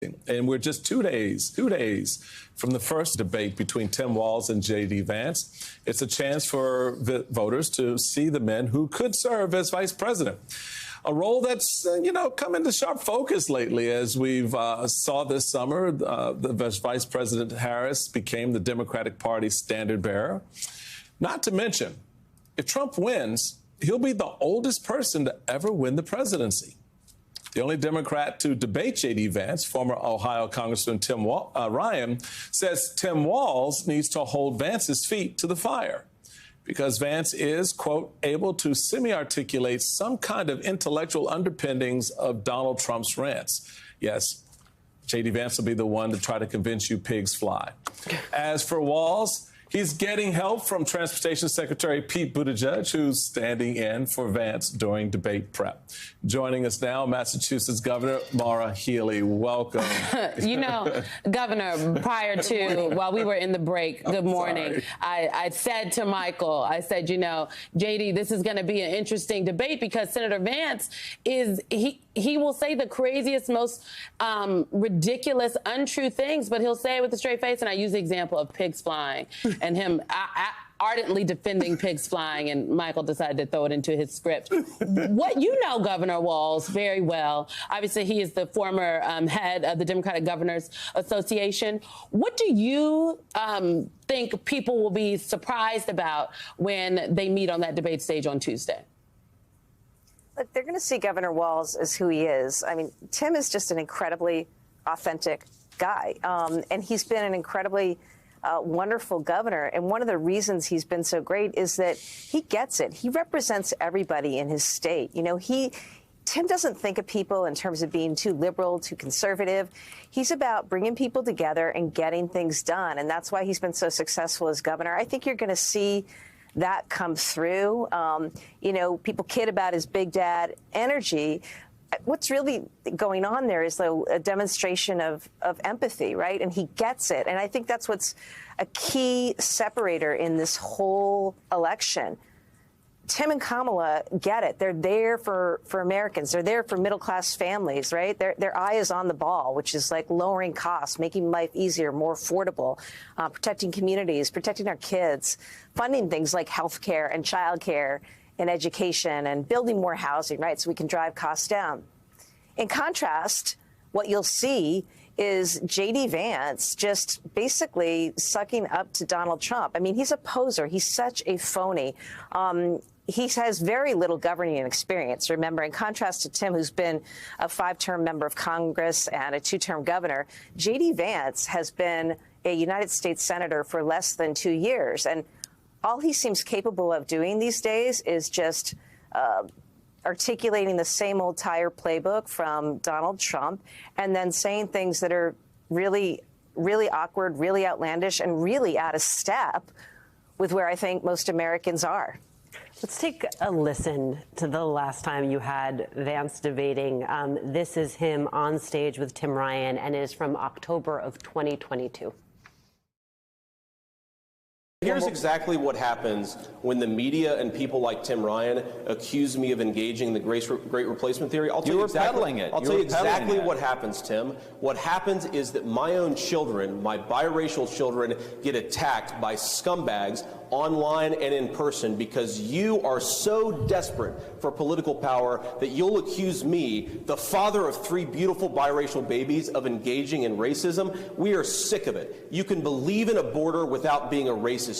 And we're just two days from the first debate between Tim Walz and J.D. Vance. It's a chance for voters to see the men who could serve as vice president. A role that's, come into sharp focus lately as we've saw this summer. The Vice President Harris became the Democratic Party standard bearer. Not to mention, if Trump wins, he'll be the oldest person to ever win the presidency. The only Democrat to debate J.D. Vance, former Ohio Congressman Tim Ryan, says Tim Walz needs to hold Vance's feet to the fire because Vance is, quote, able to semi-articulate some kind of intellectual underpinnings of Donald Trump's rants. Yes, J.D. Vance will be the one to try to convince you pigs fly. As for Walz, he's getting help from Transportation Secretary Pete Buttigieg, who's standing in for Vance during debate prep. Joining us now, Massachusetts Governor Maura Healey. Welcome. Governor, prior to, while we were in the break, good morning, I said to Michael, I said, JD, this is going to be an interesting debate because Senator Vance he will say the craziest, most ridiculous, untrue things, but he'll say it with a straight face. And I use the example of pigs flying and him ardently defending pigs flying, and Michael decided to throw it into his script. What Governor Walz very well. Obviously, he is the former head of the Democratic Governors Association. What do you think people will be surprised about when they meet on that debate stage on Tuesday? Look, they're going to see Governor Walz as who he is. I mean, Tim is just an incredibly authentic guy, and he's been an incredibly wonderful governor. And one of the reasons he's been so great is that he gets it. He represents everybody in his state. Tim doesn't think of people in terms of being too liberal, too conservative. He's about bringing people together and getting things done. And that's why he's been so successful as governor. I think you're going to see that come through. People kid about his big dad energy. What's really going on there is, though, a demonstration of empathy, right? And he gets it. And I think that's what's a key separator in this whole election. Tim and Kamala get it. They're there for Americans. They're there for middle-class families, right? Their eye is on the ball, which is like lowering costs, making life easier, more affordable, protecting communities, protecting our kids, funding things like health care and child care and education, and building more housing, right, so we can drive costs down. In contrast, what you'll see is J.D. Vance just basically sucking up to Donald Trump. I mean, he's a poser. He's such a phony. He has very little governing experience. Remember, in contrast to Tim, who's been a 5-term member of Congress and a 2-term governor, J.D. Vance has been a United States senator for less than 2 years. And all he seems capable of doing these days is just articulating the same old tire playbook from Donald Trump and then saying things that are really, really awkward, really outlandish, and really out of step with where I think most Americans are. Let's take a listen to the last time you had Vance debating. This is him on stage with Tim Ryan, and it is from October of 2022. Here's exactly what happens when the media and people like Tim Ryan accuse me of engaging the great replacement theory. I'll tell you exactly what happens, Tim. What happens is that my own children, my biracial children, get attacked by scumbags online and in person because you are so desperate for political power that you'll accuse me, the father of 3 beautiful biracial babies, of engaging in racism. We are sick of it. You can believe in a border without being a racist.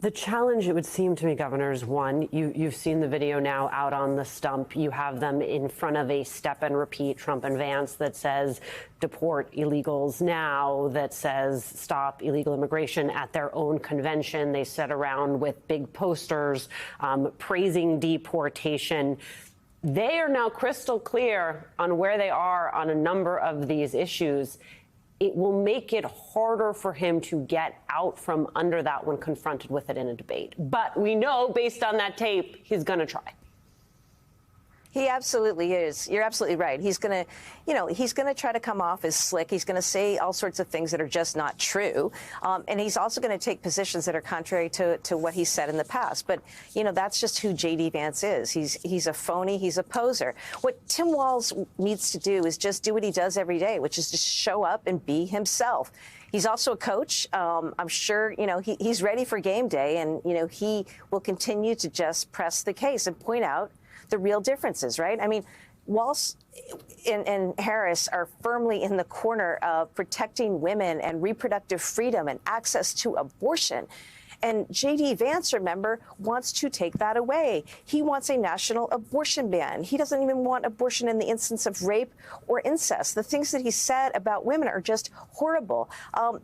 The challenge, it would seem to me, Governor, is one, you've seen the video now out on the stump. You have them in front of a step and repeat, Trump and Vance, that says deport illegals now, that says stop illegal immigration. At their own convention, they sit around with big posters praising deportation. They are now crystal clear on where they are on a number of these issues. It will make it harder for him to get out from under that when confronted with it in a debate. But we know, based on that tape, he's going to try. He absolutely is. You're absolutely right. He's going to try to come off as slick. He's going to say all sorts of things that are just not true. And he's also going to take positions that are contrary to what he said in the past. But, that's just who J.D. Vance is. He's a phony. He's a poser. What Tim Walz needs to do is just do what he does every day, which is just show up and be himself. He's also a coach. I'm sure, he's ready for game day. And, he will continue to just press the case and point out the real differences, right? I mean, Walz and Harris are firmly in the corner of protecting women and reproductive freedom and access to abortion. And J.D. Vance, remember, wants to take that away. He wants a national abortion ban. He doesn't even want abortion in the instance of rape or incest. The things that he said about women are just horrible.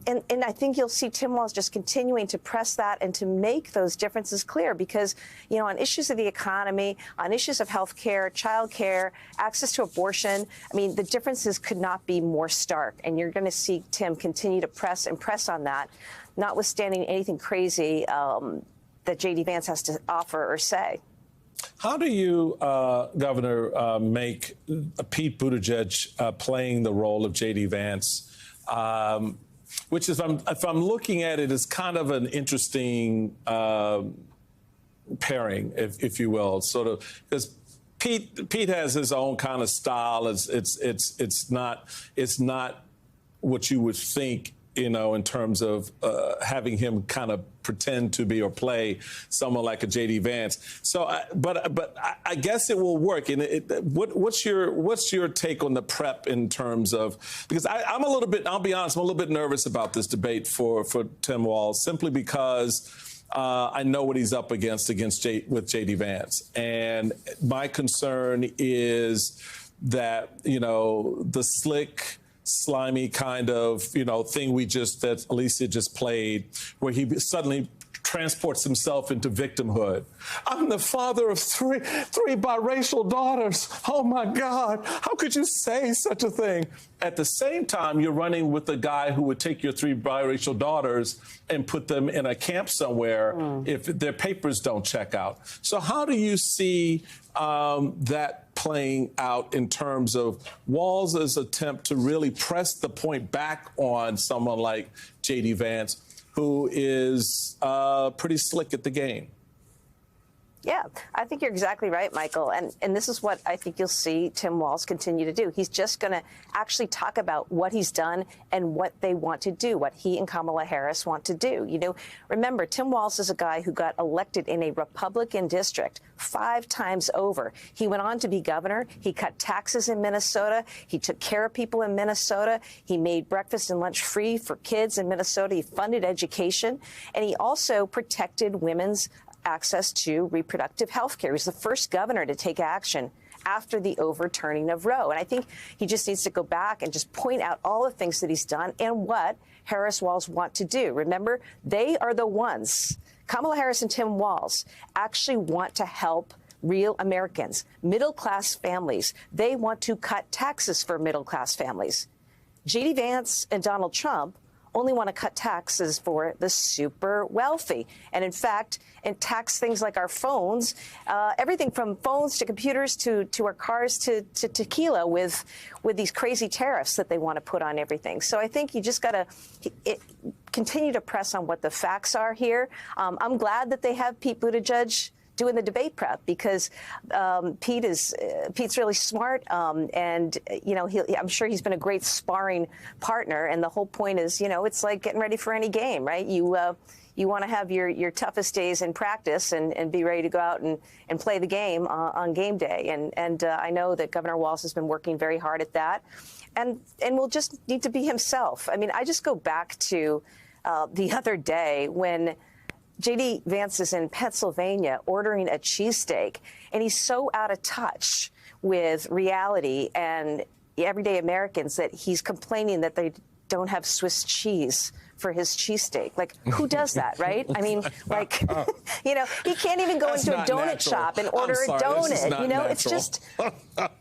And I think you'll see Tim Walz just continuing to press that and to make those differences clear because, on issues of the economy, on issues of health care, child care, access to abortion, I mean, the differences could not be more stark. And you're going to see Tim continue to press on that, notwithstanding anything crazy that J.D. Vance has to offer or say. How do you, Governor, make Pete Buttigieg playing the role of J.D. Vance, which is, if I'm looking at it, is kind of an interesting pairing, if you will, sort of, because Pete has his own kind of style. It's not what you would think, in terms of having him kind of pretend to be or play someone like a J.D. Vance. So, but I guess it will work. And what's your take on the prep in terms of, because I'm a little bit, I'll be honest, I'm a little bit nervous about this debate for Tim Walz, simply because I know what he's up against with J.D. Vance. And my concern is that, the slick, slimy kind of, thing that Alicia just played, where he suddenly transports himself into victimhood. I'm the father of three biracial daughters. Oh my God, how could you say such a thing? At the same time, you're running with a guy who would take your 3 biracial daughters and put them in a camp somewhere if their papers don't check out. So how do you see that playing out in terms of Walz's attempt to really press the point back on someone like J.D. Vance, who is pretty slick at the game? Yeah, I think you're exactly right, Michael. And this is what I think you'll see Tim Walz continue to do. He's just going to actually talk about what he's done and what they want to do, what he and Kamala Harris want to do. Remember, Tim Walz is a guy who got elected in a Republican district 5 times over. He went on to be governor. He cut taxes in Minnesota. He took care of people in Minnesota. He made breakfast and lunch free for kids in Minnesota. He funded education. And he also protected women's access to reproductive health care. He was the first governor to take action after the overturning of Roe. And I think he just needs to go back and just point out all the things that he's done and what Harris Walz want to do. Remember, they are the ones, Kamala Harris and Tim Walz, actually want to help real Americans, middle-class families. They want to cut taxes for middle-class families. J.D. Vance and Donald Trump only want to cut taxes for the super wealthy. And in fact, and tax things like our phones, everything from phones to computers to our cars to tequila with these crazy tariffs that they want to put on everything. So I think you just got to continue to press on what the facts are here. I'm glad that they have Pete Buttigieg doing the debate prep because Pete's really smart, and I'm sure he's been a great sparring partner. And the whole point is, it's like getting ready for any game, right? You want to have your toughest days in practice and be ready to go out and play the game on game day. And I know that Governor Walz has been working very hard at that, and will just need to be himself. I mean, I just go back to the other day when J.D. Vance is in Pennsylvania ordering a cheesesteak, and he's so out of touch with reality and everyday Americans that he's complaining that they don't have Swiss cheese for his cheesesteak. Like, who does that, right? I mean, like, he can't even go into a donut shop and order a donut. It's just,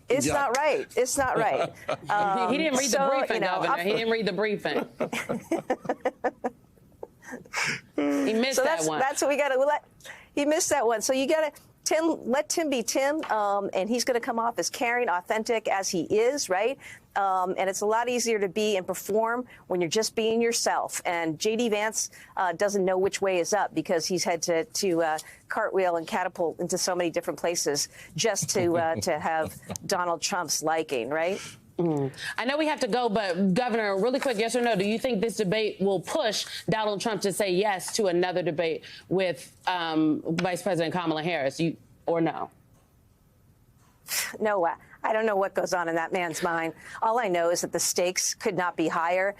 it's not right. It's not right. He didn't read the briefing, Governor. He didn't read the briefing. He missed that one. That's what we got to let. He missed that one. So you got to. let Tim be Tim, and he's going to come off as caring, authentic as he is, right? And it's a lot easier to be and perform when you're just being yourself. And J.D. Vance doesn't know which way is up because he's had to cartwheel and catapult into so many different places just to have Donald Trump's liking, right? I know we have to go, but Governor, really quick, yes or no, do you think this debate will push Donald Trump to say yes to another debate with Vice President Kamala Harris, or no? No, I don't know what goes on in that man's mind. All I know is that the stakes could not be higher,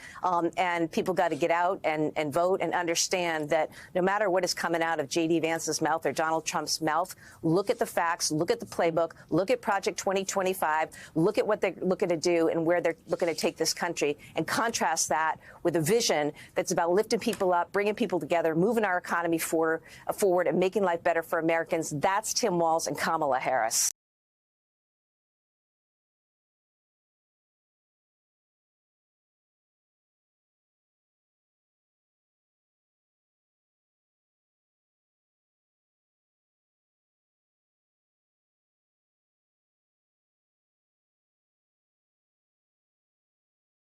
and people got to get out and vote and understand that no matter what is coming out of J.D. Vance's mouth or Donald Trump's mouth, look at the facts, look at the playbook, look at Project 2025, look at what they're looking to do and where they're looking to take this country, and contrast that with a vision that's about lifting people up, bringing people together, moving our economy forward, and making life better for Americans. That's Tim Walz and Kamala Harris.